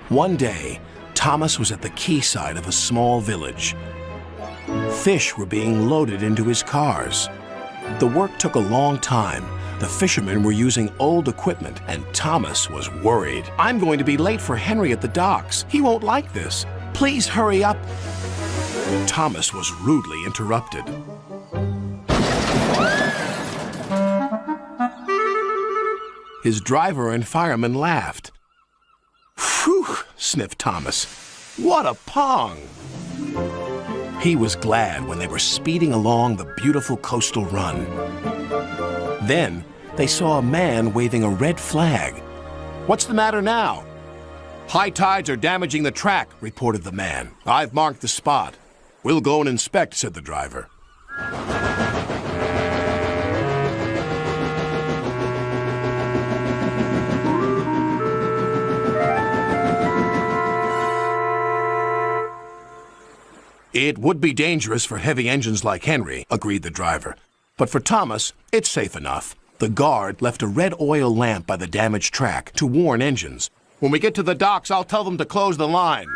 One day, Thomas was at the quayside of a small village. Fish were being loaded into his cars. The work took a long time. The fishermen were using old equipment, and Thomas was worried. "I'm going to be late for Henry at the docks. He won't like this. Please hurry up." Thomas was rudely interrupted. His driver and fireman laughed. "Phew," sniffed Thomas. "What a pong!" He was glad when they were speeding along the beautiful coastal run. Then they saw a man waving a red flag. "What's the matter now?" "High tides are damaging the track," reported the man. "I've marked the spot." "We'll go and inspect," said the driver. "It would be dangerous for heavy engines like Henry," agreed the driver. "But for Thomas, it's safe enough." The guard left a red oil lamp by the damaged track to warn engines. "When we get to the docks, I'll tell them to close the line."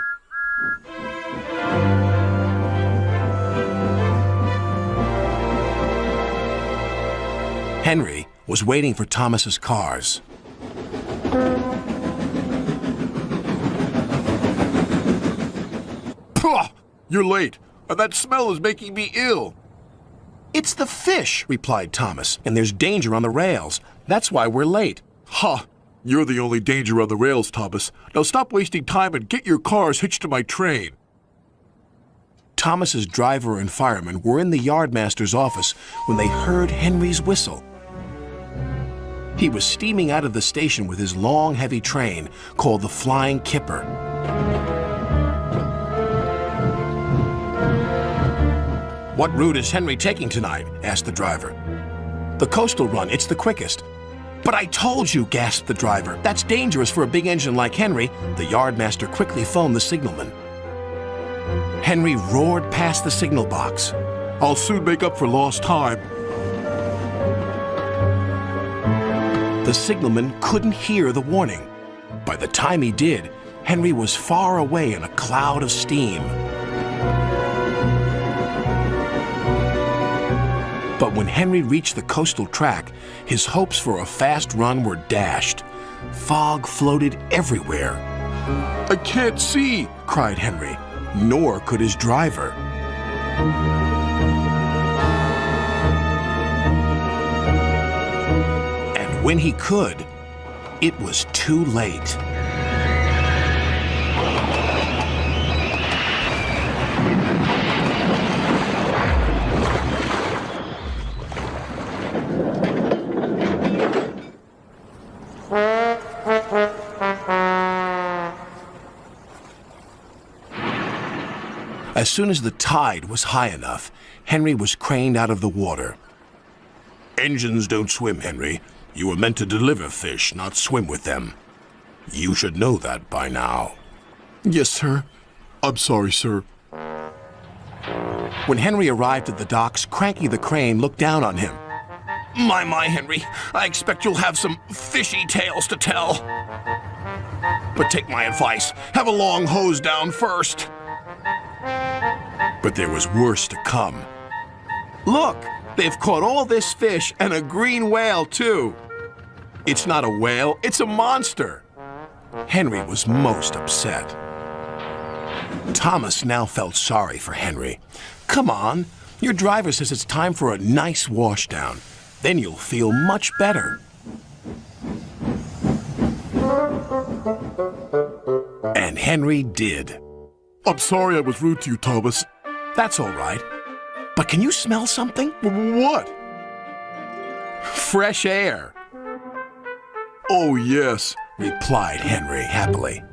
Henry was waiting for Thomas's cars. Pah! You're late, and that smell is making me ill. "It's the fish," replied Thomas, "and there's danger on the rails. That's why we're late." Ha! You're the only danger on the rails, Thomas. Now stop wasting time and get your cars hitched to my train. Thomas's driver and fireman were in the yardmaster's office when they heard Henry's whistle. He was steaming out of the station with his long, heavy train called the Flying Kipper. "What route is Henry taking tonight?" asked the driver. "The coastal run. It's the quickest." "But I told you," gasped the driver. "That's dangerous for a big engine like Henry." The yardmaster quickly phoned the signalman. Henry roared past the signal box. "I'll soon make up for lost time." The signalman couldn't hear the warning. By the time he did, Henry was far away in a cloud of steam. But when Henry reached the coastal track, his hopes for a fast run were dashed. Fog floated everywhere. "I can't see!" cried Henry. Nor could his driver. And when he could, it was too late. As soon as the tide was high enough, Henry was craned out of the water. "Engines don't swim, Henry. You were meant to deliver fish, not swim with them. You should know that by now." "Yes, sir. I'm sorry, sir." When Henry arrived at the docks, Cranky the crane looked down on him. My, Henry, I expect you'll have some fishy tales to tell. But take my advice, have a long hose down first." But there was worse to come. "Look, they've caught all this fish and a green whale, too." "It's not a whale, it's a monster." Henry was most upset. Thomas now felt sorry for Henry. "Come on, your driver says it's time for a nice washdown. Then you'll feel much better." And Henry did. "I'm sorry I was rude to you, Thomas." "That's all right. But can you smell something?" "What?" "Fresh air," "Oh, yes," replied Henry happily.